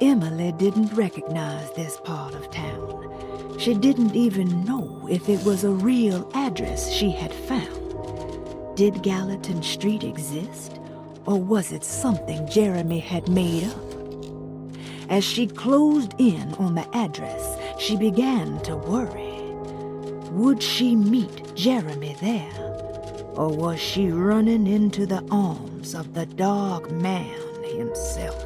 Emily didn't recognize this part of town. She didn't even know if it was a real address she had found. Did Gallatin Street exist, or was it something Jeremy had made up? As she closed in on the address, she began to worry. Would she meet Jeremy there, or was she running into the arms of the Dog Man himself?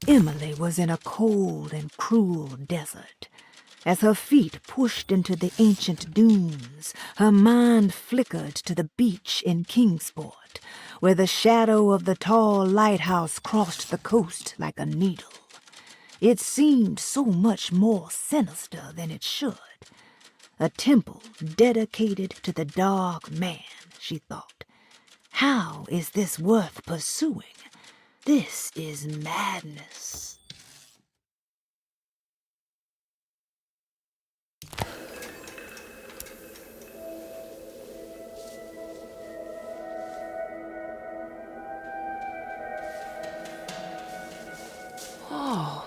Emily was in a cold and cruel desert. As her feet pushed into the ancient dunes, her mind flickered to the beach in Kingsport, where the shadow of the tall lighthouse crossed the coast like a needle. It seemed so much more sinister than it should. A temple dedicated to the Dog Man, she thought. How is this worth pursuing? This is madness. Oh.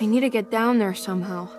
I need to get down there somehow.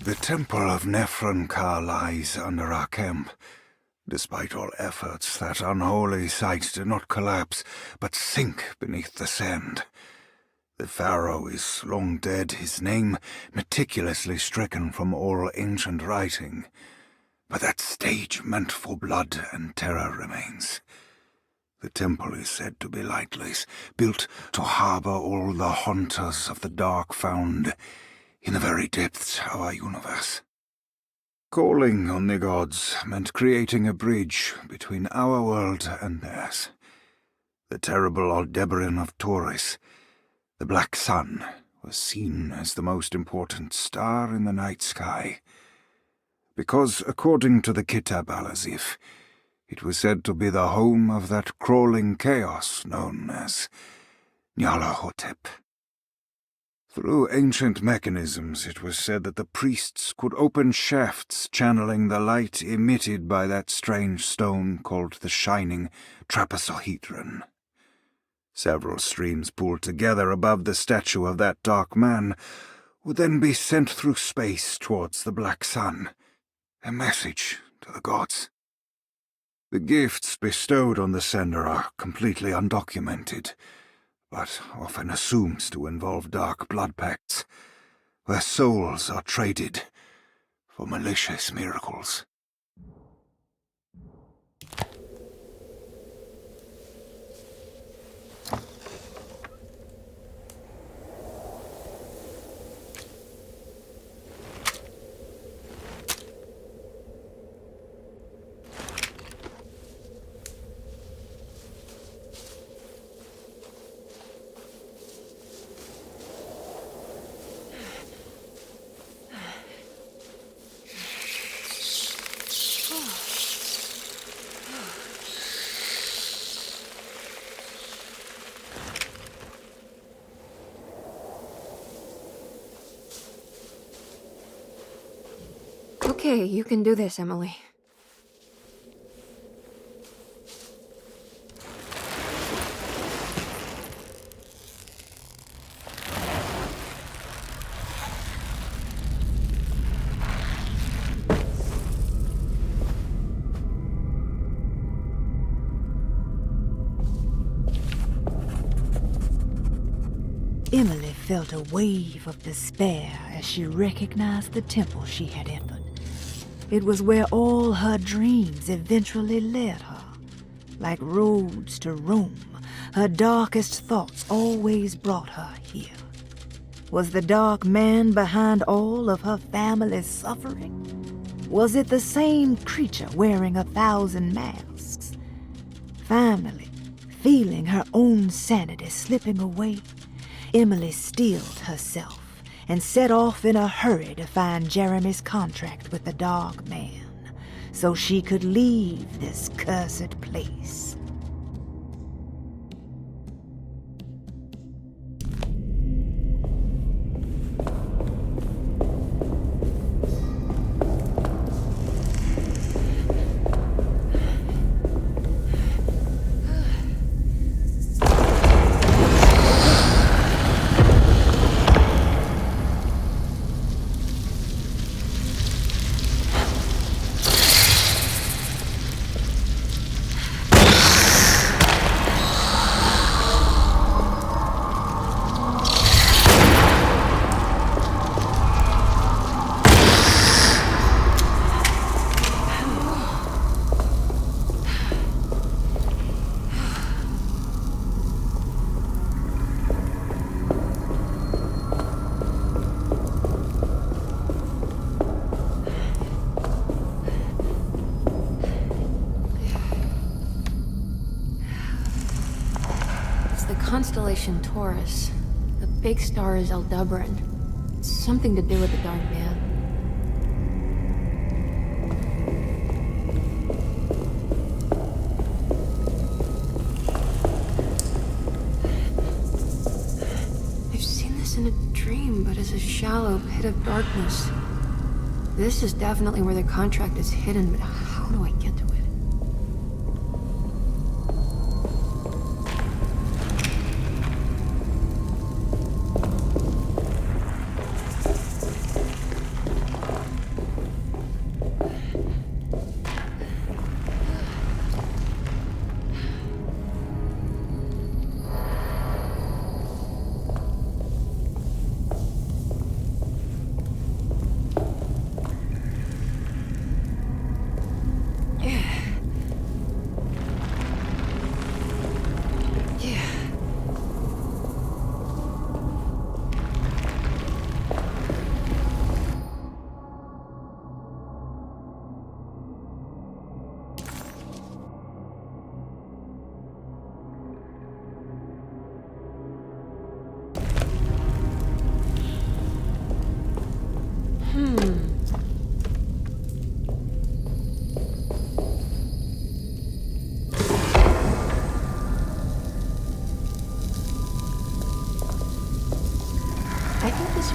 The temple of Nephren-Ka lies under our camp. Despite all efforts, that unholy site did not collapse, but sink beneath the sand. The pharaoh is long dead, his name meticulously stricken from all ancient writing, but that stage meant for blood and terror remains. The temple is said to be lightless, built to harbor all the haunters of the dark found in the very depths of our universe. Calling on the gods meant creating a bridge between our world and theirs. The terrible Aldebaran of Taurus, the black sun, was seen as the most important star in the night sky, because, according to the Kitab al-Azif, it was said to be the home of that crawling chaos known as Nyarlathotep. Through ancient mechanisms, it was said that the priests could open shafts channeling the light emitted by that strange stone called the Shining Trapezohedron. Several streams pooled together above the statue of that dark man would then be sent through space towards the black sun, a message to the gods. The gifts bestowed on the sender are completely undocumented, but often assumed to involve dark blood pacts, where souls are traded for malicious miracles. Okay, you can do this, Emily. Emily felt a wave of despair as she recognized the temple she had entered. It was where all her dreams eventually led her. Like roads to Rome, her darkest thoughts always brought her here. Was the dark man behind all of her family's suffering? Was it the same creature wearing 1,000 masks? Finally, feeling her own sanity slipping away, Emily steeled herself and set off in a hurry to find Jeremy's contract with the Dark Man, so she could leave this cursed place. Constellation Taurus. The big star is Aldebaran. It's something to do with the Dark Man. I've seen this in a dream, but as a shallow pit of darkness. This is definitely where the contract is hidden, but how do I get to it?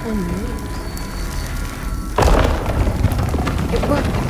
And moves. It worked.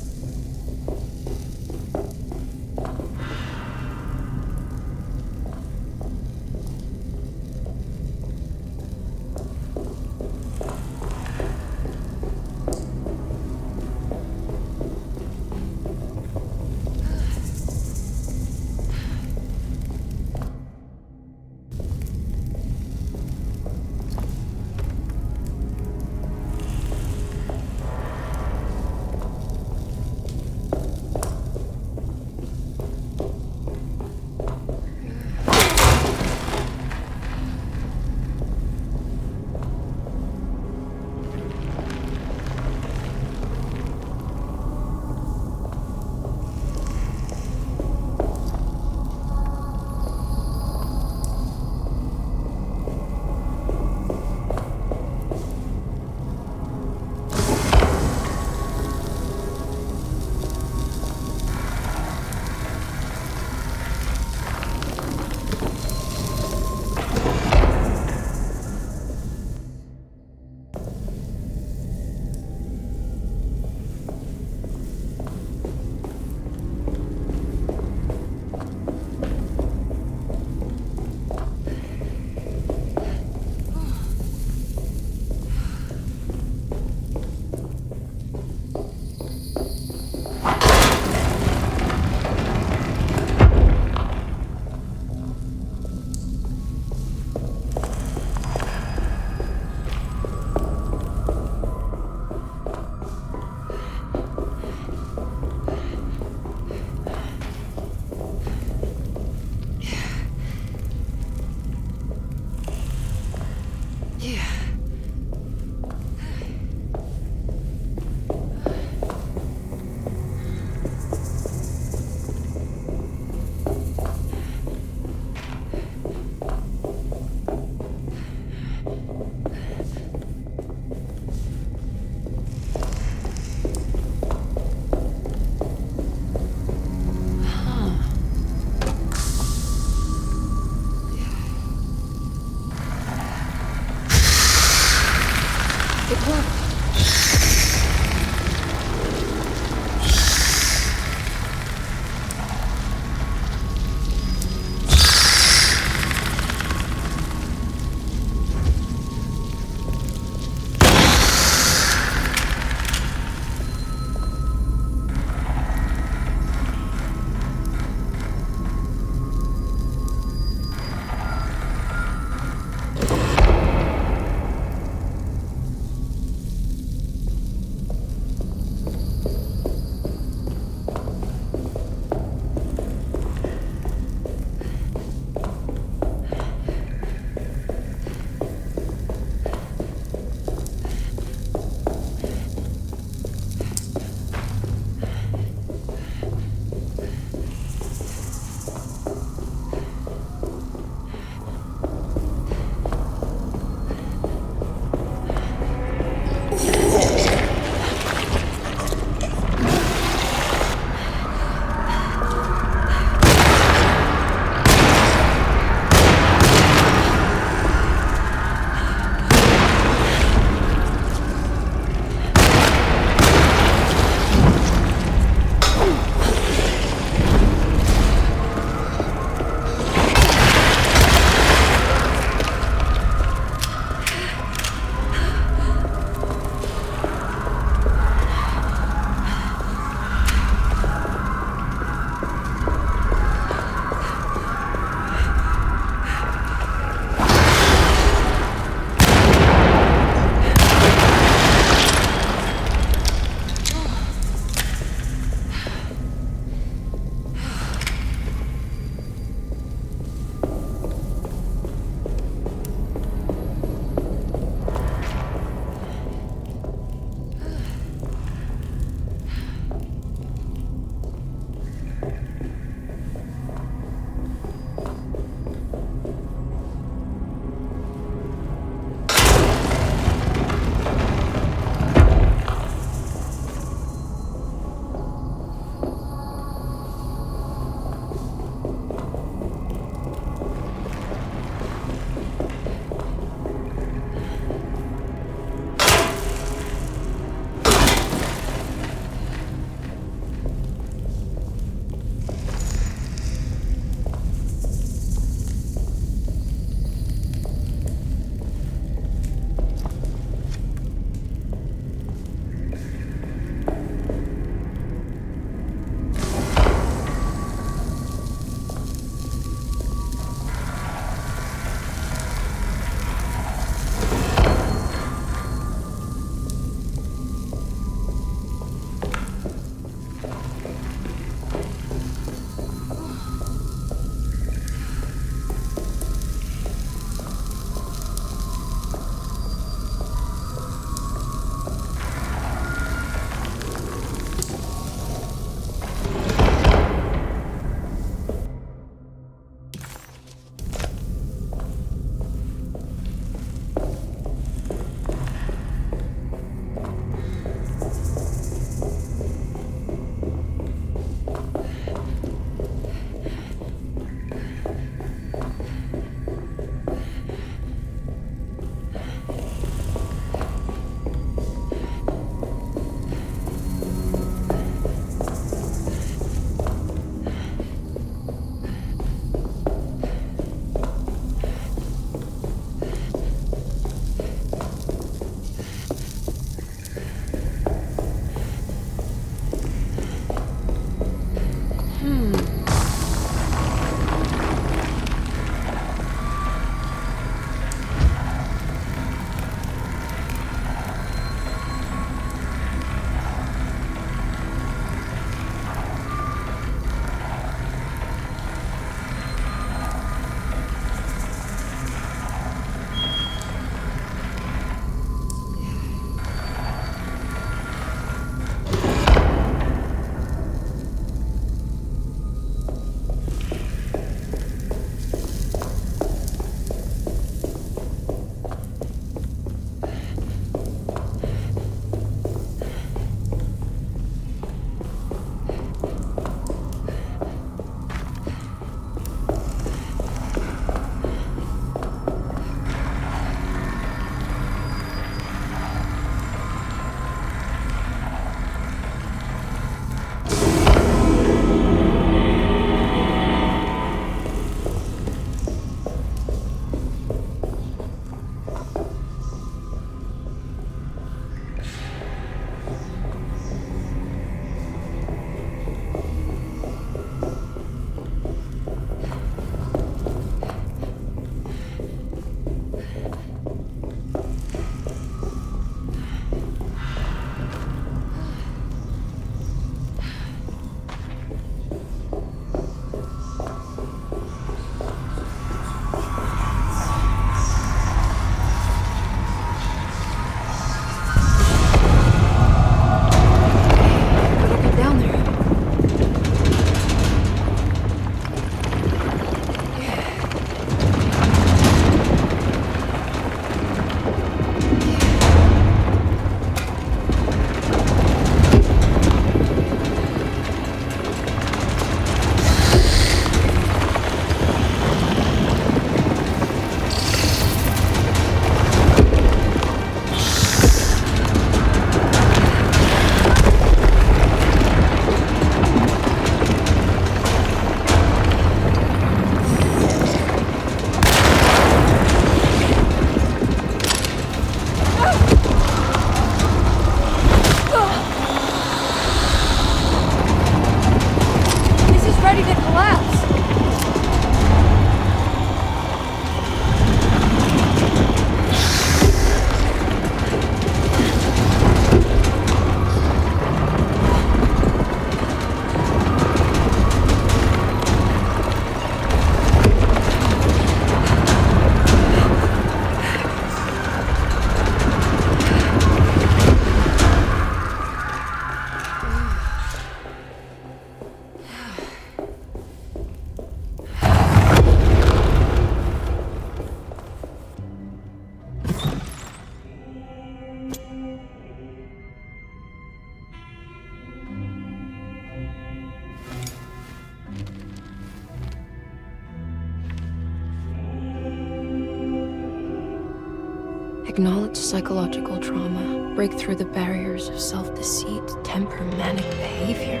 Acknowledge psychological trauma. Break through the barriers of self-deceit, temper, manic behavior.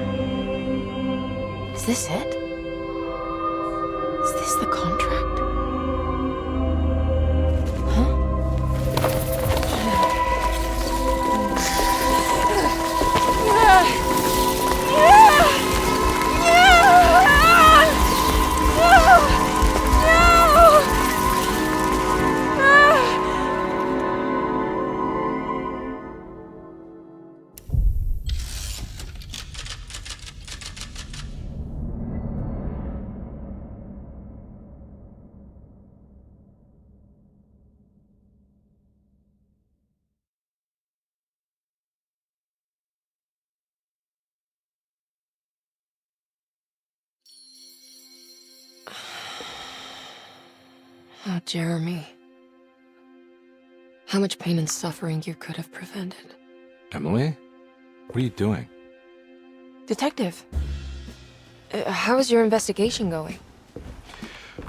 Is this it? Is this the contract? Oh, Jeremy. How much pain and suffering you could have prevented. Emily? What are you doing? Detective, how is your investigation going?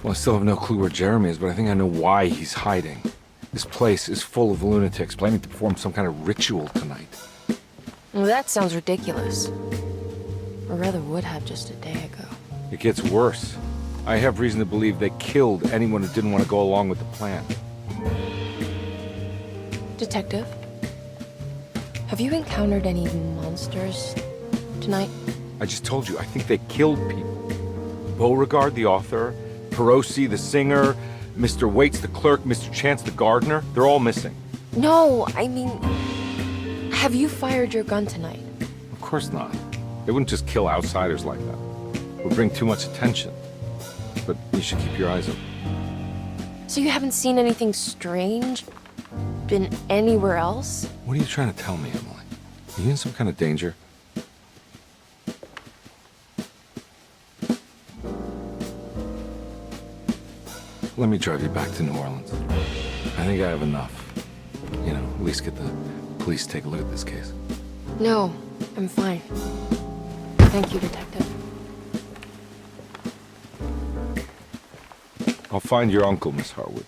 Well, I still have no clue where Jeremy is, but I think I know why he's hiding. This place is full of lunatics planning to perform some kind of ritual tonight. Well, that sounds ridiculous. Or rather would have just a day ago. It gets worse. I have reason to believe they killed anyone who didn't want to go along with the plan. Detective, have you encountered any monsters tonight? I just told you, I think they killed people. Beauregard, the author, Perosi, the singer, Mr. Waits, the clerk, Mr. Chance, the gardener, they're all missing. No, I mean, have you fired your gun tonight? Of course not. They wouldn't just kill outsiders like that. It would bring too much attention. But you should keep your eyes open. So you haven't seen anything strange? Been anywhere else? What are you trying to tell me, Emily? Are you in some kind of danger? Let me drive you back to New Orleans. I think I have enough. You know, at least get the police to take a look at this case. No, I'm fine. Thank you, Detective. I'll find your uncle, Miss Harwood.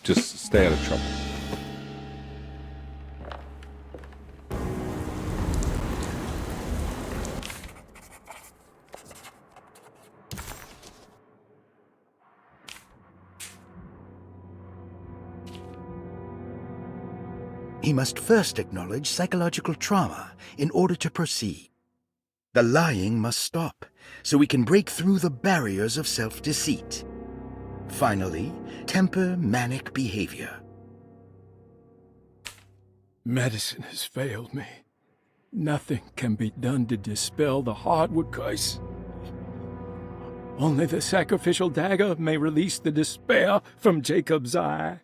Just stay out of trouble. He must first acknowledge psychological trauma in order to proceed. The lying must stop, so we can break through the barriers of self-deceit. Finally, temper manic behavior. Medicine has failed me. Nothing can be done to dispel the hardwood curse. Only the sacrificial dagger may release the despair from Jacob's eye.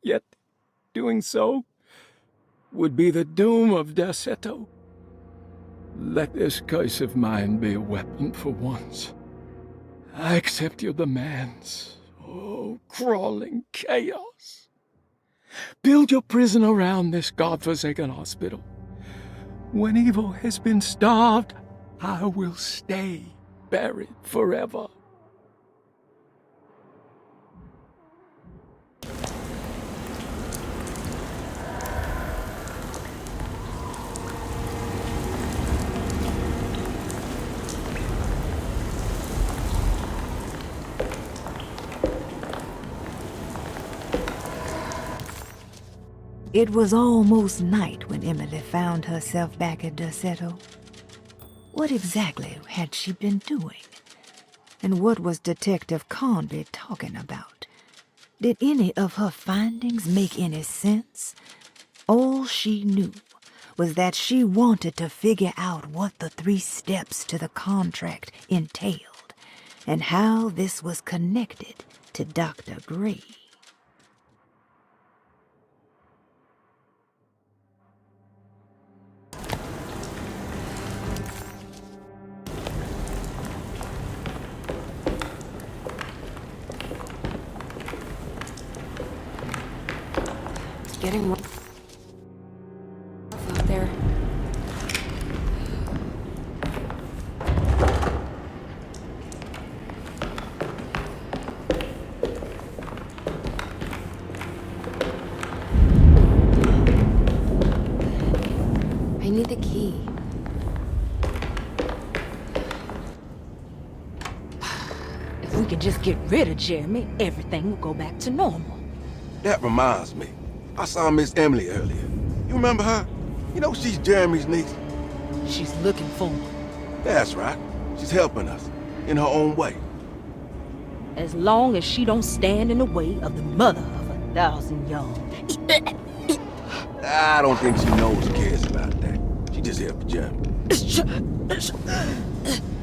Yet, doing so would be the doom of Derceto. Let this curse of mine be a weapon for once. I accept your demands. Oh, crawling chaos. Build your prison around this godforsaken hospital. When evil has been starved, I will stay buried forever. It was almost night when Emily found herself back at Derceto. What exactly had she been doing? And what was Detective Conby talking about? Did any of her findings make any sense? All she knew was that she wanted to figure out what the 3 steps to the contract entailed, and how this was connected to Dr. Gray. Getting rough out there. I need the key. If we can just get rid of Jeremy, everything will go back to normal. That reminds me. I saw Miss Emily earlier. You remember her? You know she's Jeremy's niece. She's looking for him. That's right. She's helping us, in her own way. As long as she don't stand in the way of the mother of 1,000 young. I don't think she knows or cares about that. She just here for Jeremy.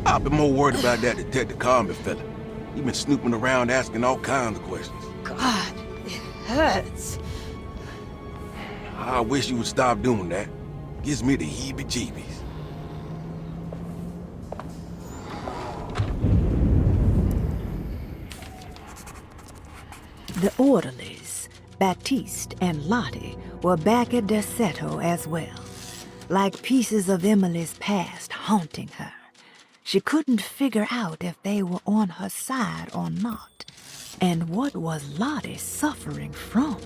I've been more worried about that Detective Carmen fella. He been snooping around asking all kinds of questions. God, it hurts. I wish you would stop doing that. Gives me the heebie-jeebies. The orderlies, Baptiste and Lottie, were back at Desetto as well, like pieces of Emily's past haunting her. She couldn't figure out if they were on her side or not, and what was Lottie suffering from?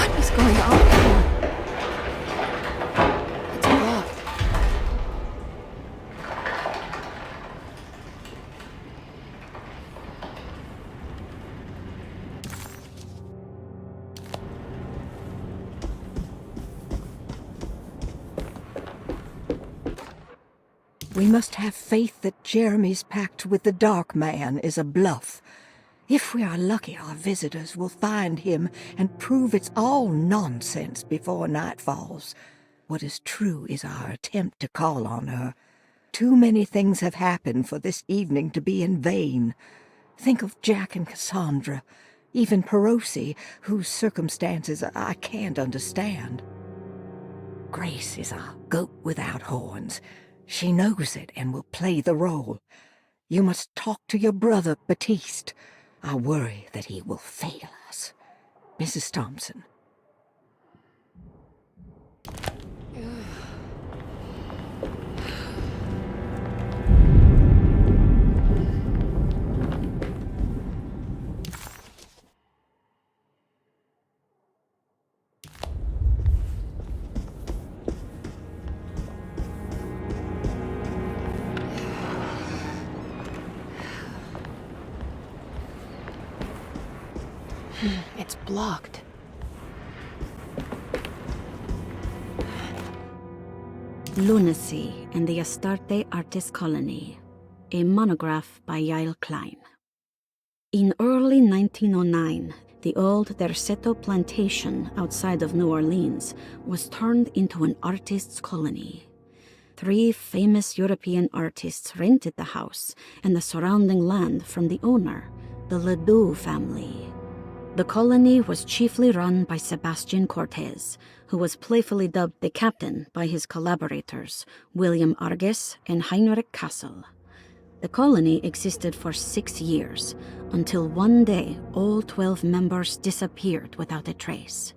What's going on here? It's blocked. We must have faith that Jeremy's pact with the Dark Man is a bluff. If we are lucky, our visitors will find him and prove it's all nonsense before night falls. What is true is our attempt to call on her. Too many things have happened for this evening to be in vain. Think of Jack and Cassandra, even Perosi, whose circumstances I can't understand. Grace is a goat without horns. She knows it and will play the role. You must talk to your brother, Baptiste. I worry that he will fail us. Mrs. Thompson. It's blocked. Lunacy in the Astarte Artist Colony, a monograph by Yael Klein. In early 1909, the old Derceto plantation outside of New Orleans was turned into an artist's colony. 3 famous European artists rented the house and the surrounding land from the owner, the Ledoux family. The colony was chiefly run by Sebastian Cortez, who was playfully dubbed the captain by his collaborators, William Arges and Heinrich Kassel. The colony existed for 6 years, until one day all 12 members disappeared without a trace.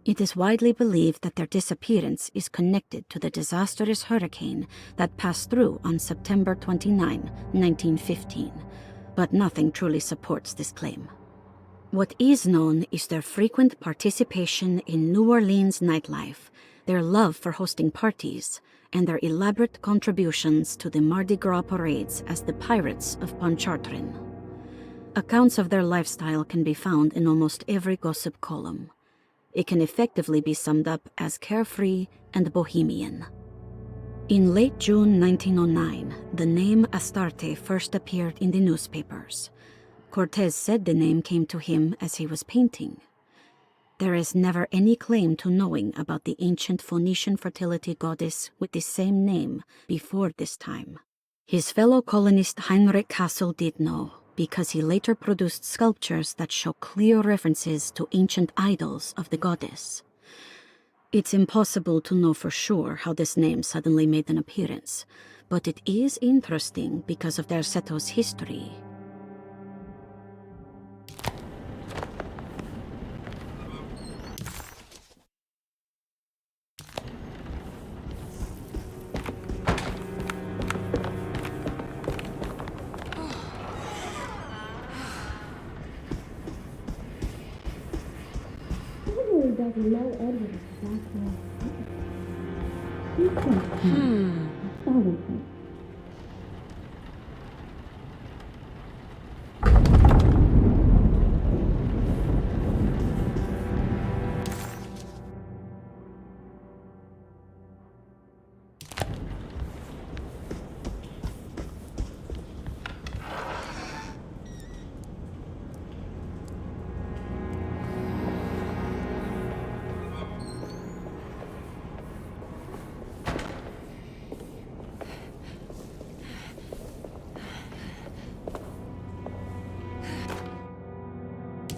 It is widely believed that their disappearance is connected to the disastrous hurricane that passed through on September 29, 1915, but nothing truly supports this claim. What is known is their frequent participation in New Orleans nightlife, their love for hosting parties, and their elaborate contributions to the Mardi Gras parades as the Pirates of Pontchartrain. Accounts of their lifestyle can be found in almost every gossip column. It can effectively be summed up as carefree and bohemian. In late June 1909, the name Astarte first appeared in the newspapers. Cortez said the name came to him as he was painting. There is never any claim to knowing about the ancient Phoenician fertility goddess with the same name before this time. His fellow colonist Heinrich Kassel did know, because he later produced sculptures that show clear references to ancient idols of the goddess. It's impossible to know for sure how this name suddenly made an appearance, but it is interesting because of Derseto's history.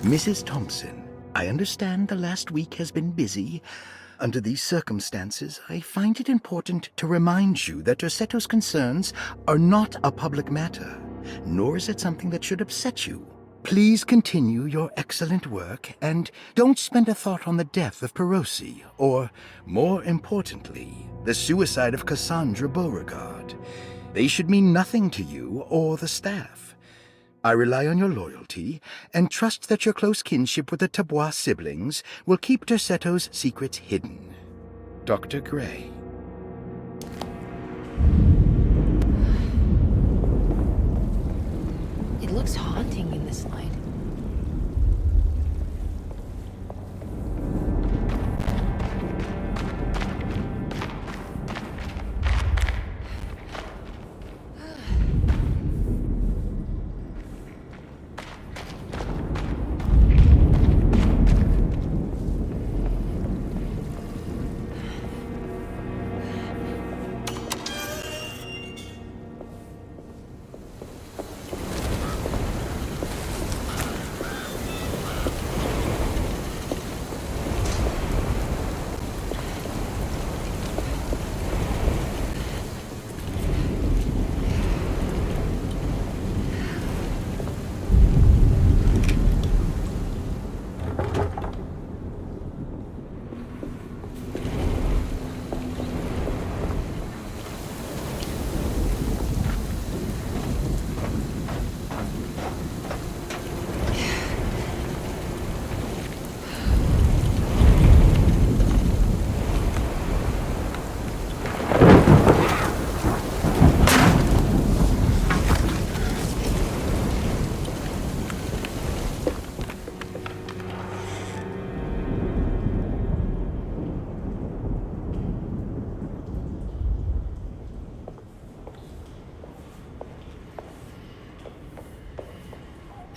Mrs. Thompson, I understand the last week has been busy. Under these circumstances, I find it important to remind you that Derseto's concerns are not a public matter, nor is it something that should upset you. Please continue your excellent work, and don't spend a thought on the death of Perosi, or, more importantly, the suicide of Cassandra Beauregard. They should mean nothing to you or the staff. I rely on your loyalty, and trust that your close kinship with the Tabois siblings will keep Derseto's secrets hidden. Dr. Gray. It looks haunting in this light.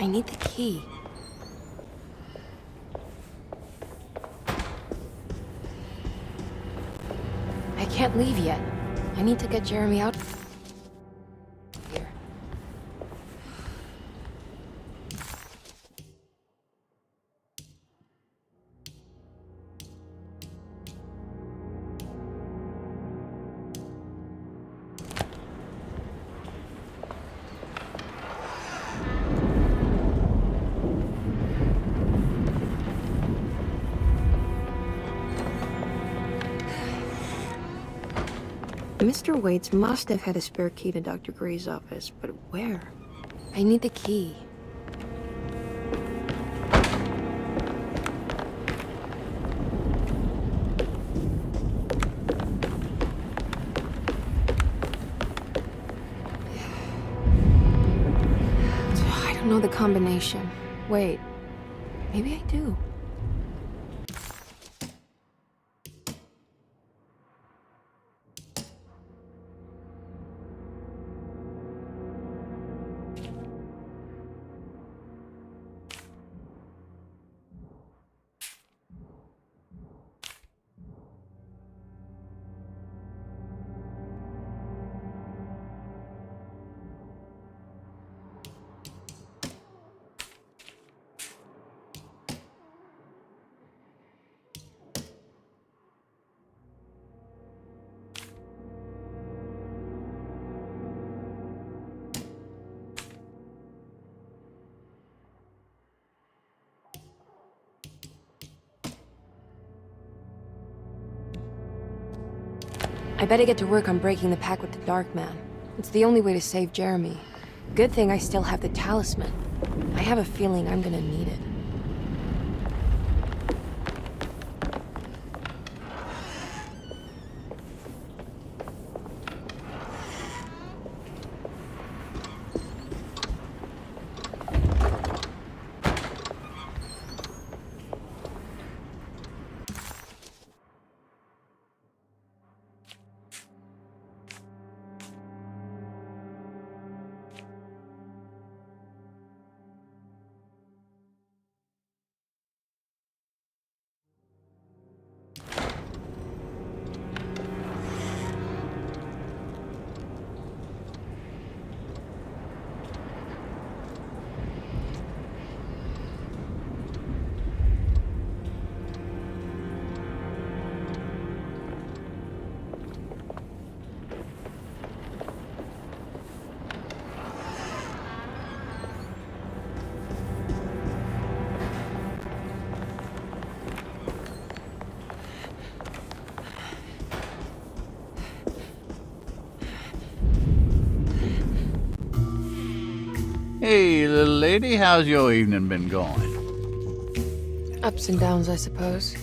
I need the key. I can't leave yet. I need to get Jeremy out here. Mr. Waits must have had a spare key to Dr. Gray's office, but where? I need the key. I don't know the combination. Wait, maybe I do. I better get to work on breaking the pact with the Dark Man. It's the only way to save Jeremy. Good thing I still have the talisman. I have a feeling I'm gonna need it. Hey, little lady, how's your evening been going? Ups and downs, I suppose.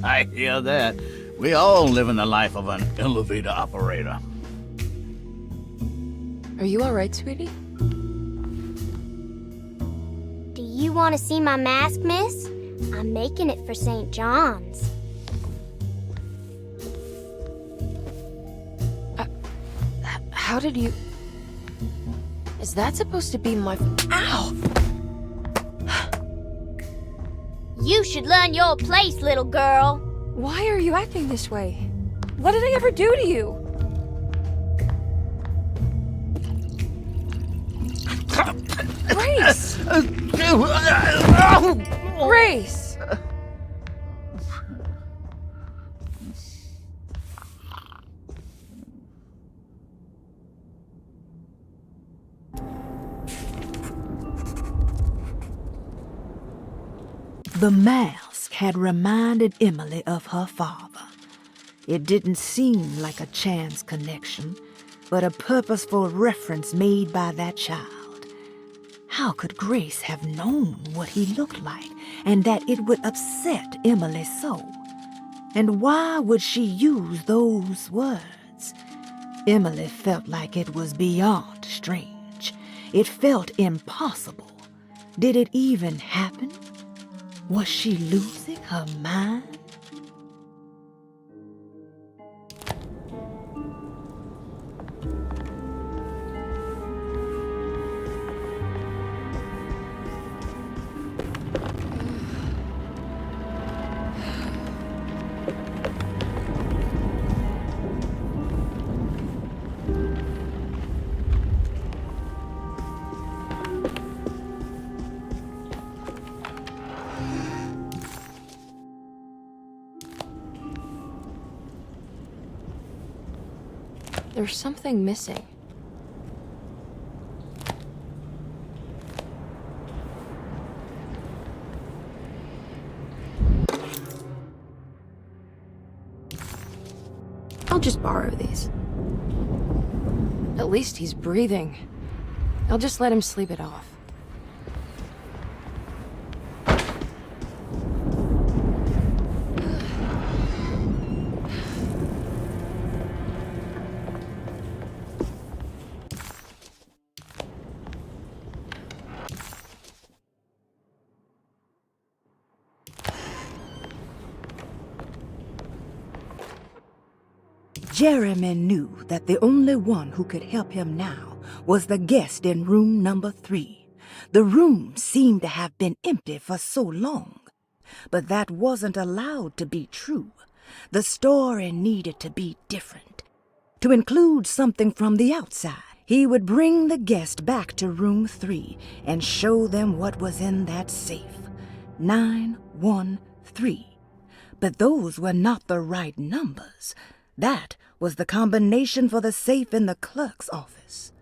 I hear that. We all live in the life of an elevator operator. Are you alright, sweetie? Do you want to see my mask, miss? I'm making it for St. John's. How did you... Is that supposed to be my... Ow! You should learn your place, little girl. Why are you acting this way? What did I ever do to you? Grace! Grace! The mask had reminded Emily of her father. It didn't seem like a chance connection, but a purposeful reference made by that child. How could Grace have known what he looked like and that it would upset Emily so? And why would she use those words? Emily felt like it was beyond strange. It felt impossible. Did it even happen? Was she losing her mind? There's something missing. I'll just borrow these. At least he's breathing. I'll just let him sleep it off. Jeremy knew that the only one who could help him now was the guest in room number 3. The room seemed to have been empty for so long, but that wasn't allowed to be true. The story needed to be different. To include something from the outside, he would bring the guest back to room 3 and show them what was in that safe. 913. But those were not the right numbers. That was the combination for the safe in the clerk's office.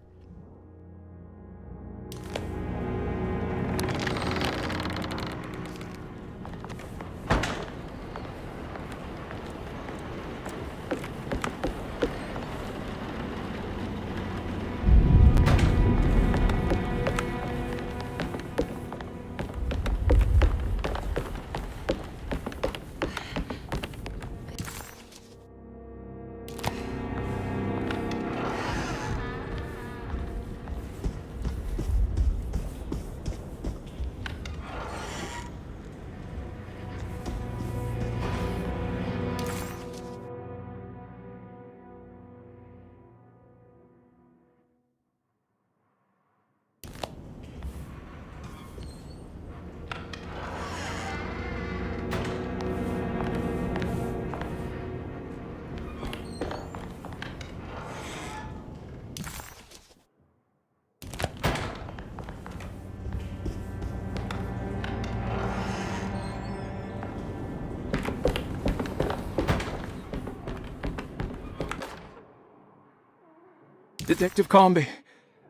Detective Comby,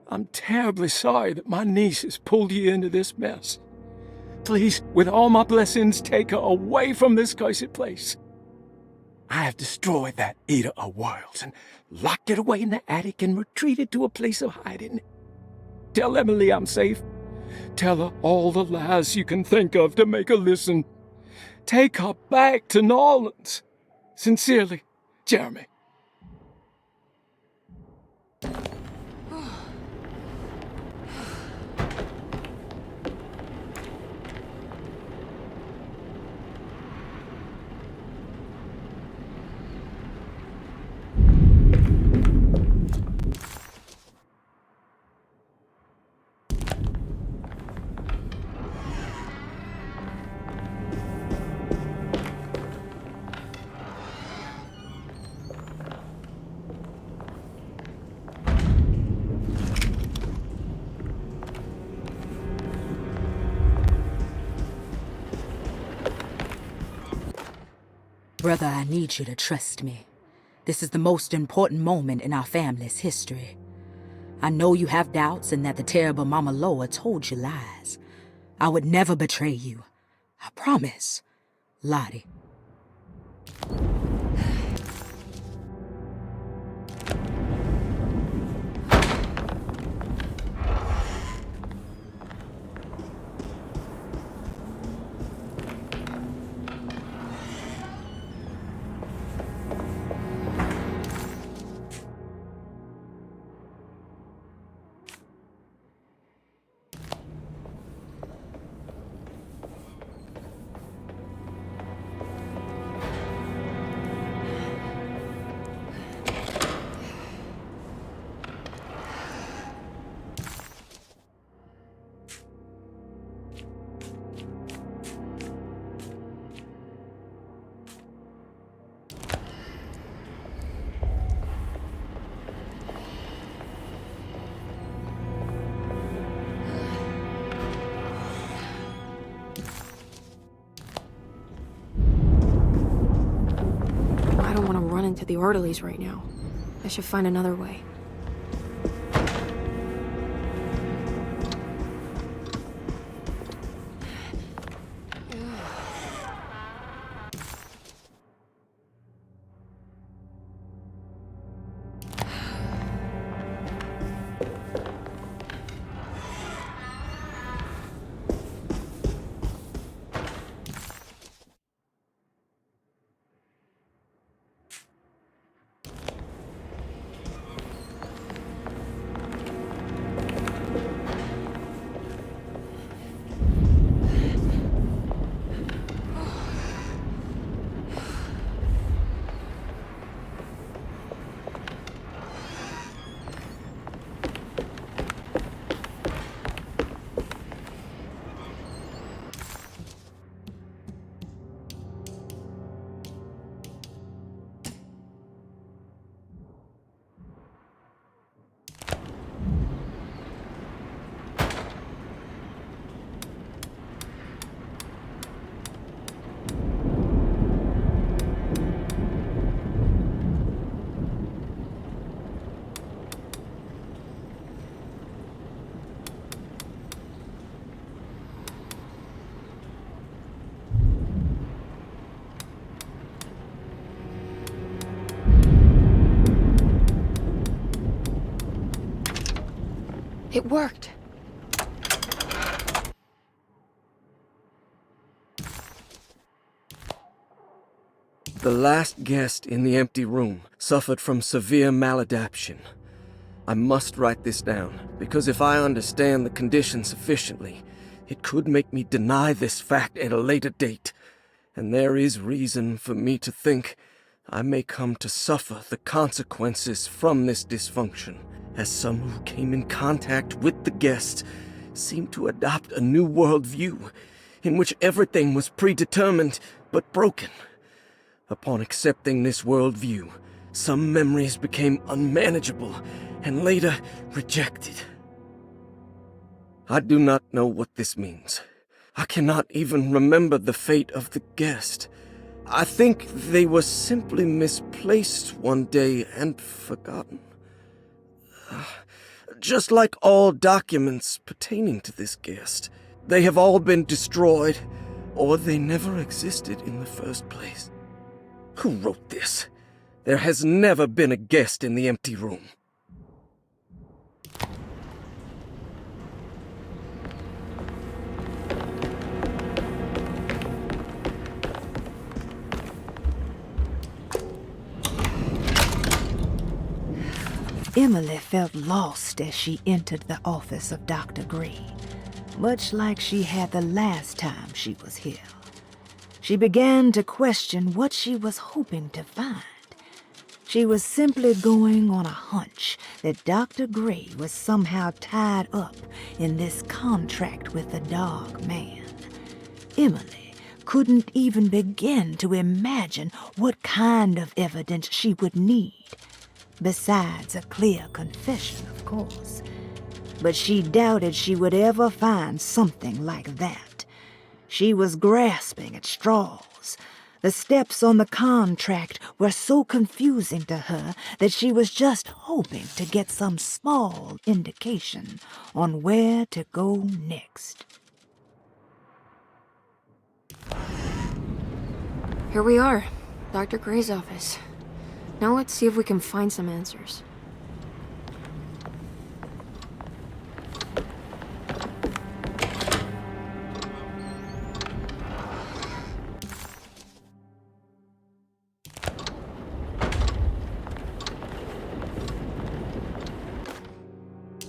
I'm terribly sorry that my niece has pulled you into this mess. Please, with all my blessings, take her away from this cursed place. I have destroyed that eater of worlds and locked it away in the attic and retreated to a place of hiding. Tell Emily I'm safe. Tell her all the lies you can think of to make her listen. Take her back to New Orleans. Sincerely, Jeremy. Brother, I need you to trust me. This is the most important moment in our family's history. I know you have doubts and that the terrible Mama Loa told you lies. I would never betray you. I promise. Lottie. I don't want to run into the orderlies right now. I should find another way. It worked. The last guest in the empty room suffered from severe maladaptation. I must write this down, because if I understand the condition sufficiently, it could make me deny this fact at a later date, and there is reason for me to think I may come to suffer the consequences from this dysfunction, as some who came in contact with the guest seemed to adopt a new worldview in which everything was predetermined but broken. Upon accepting this worldview, some memories became unmanageable and later rejected. I do not know what this means. I cannot even remember the fate of the guest. I think they were simply misplaced one day and forgotten. Just like all documents pertaining to this guest, they have all been destroyed, or they never existed in the first place. Who wrote this? There has never been a guest in the empty room. Emily felt lost as she entered the office of Dr. Gray, much like she had the last time she was here. She began to question what she was hoping to find. She was simply going on a hunch that Dr. Gray was somehow tied up in this contract with the dog man. Emily couldn't even begin to imagine what kind of evidence she would need, besides a clear confession, of course. But she doubted she would ever find something like that. She was grasping at straws. The steps on the contract were so confusing to her that she was just hoping to get some small indication on where to go next. Here we are, Dr. Gray's office. Now let's see if we can find some answers.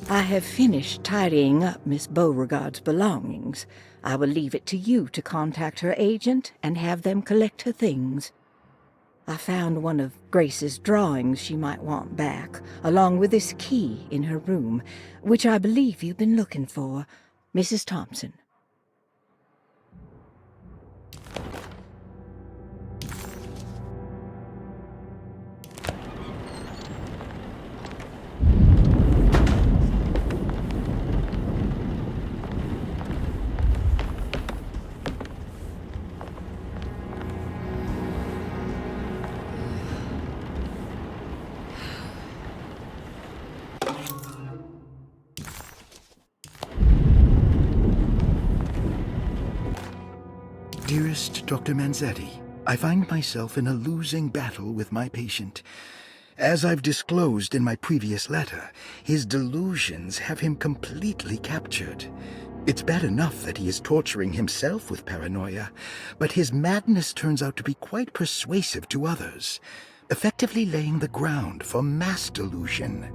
I have finished tidying up Miss Beauregard's belongings. I will leave it to you to contact her agent and have them collect her things. I found one of Grace's drawings she might want back, along with this key in her room, which I believe you've been looking for. Mrs. Thompson. Dearest Dr. Manzetti, I find myself in a losing battle with my patient. As I've disclosed in my previous letter, his delusions have him completely captured. It's bad enough that he is torturing himself with paranoia, but his madness turns out to be quite persuasive to others, effectively laying the ground for mass delusion.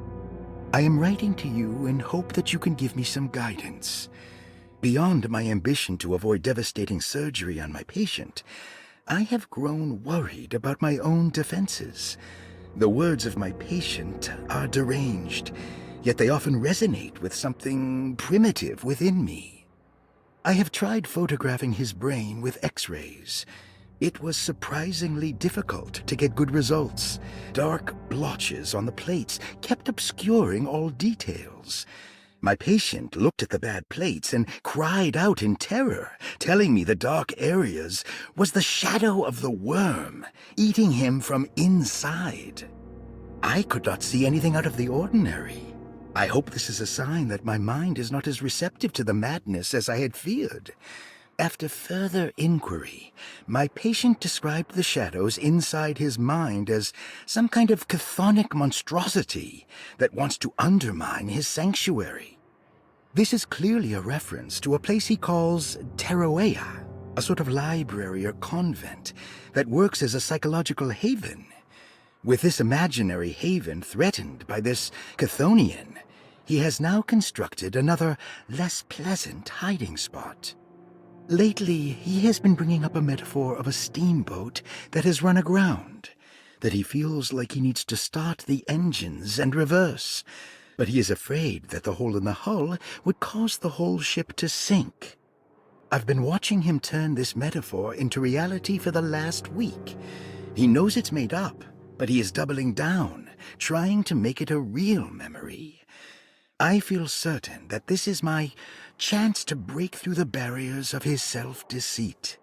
I am writing to you in hope that you can give me some guidance. Beyond my ambition to avoid devastating surgery on my patient, I have grown worried about my own defenses. The words of my patient are deranged, yet they often resonate with something primitive within me. I have tried photographing his brain with X-rays. It was surprisingly difficult to get good results. Dark blotches on the plates kept obscuring all details. My patient looked at the bad plates and cried out in terror, telling me the dark areas was the shadow of the worm, eating him from inside. I could not see anything out of the ordinary. I hope this is a sign that my mind is not as receptive to the madness as I had feared. After further inquiry, my patient described the shadows inside his mind as some kind of chthonic monstrosity that wants to undermine his sanctuary. This is clearly a reference to a place he calls Teroea, a sort of library or convent that works as a psychological haven. With this imaginary haven threatened by this Chthonian, he has now constructed another, less pleasant hiding spot. Lately, he has been bringing up a metaphor of a steamboat that has run aground, that he feels like he needs to start the engines and reverse, but he is afraid that the hole in the hull would cause the whole ship to sink. I've been watching him turn this metaphor into reality for the last week. He knows it's made up, but he is doubling down, trying to make it a real memory. I feel certain that this is my chance to break through the barriers of his self-deceit.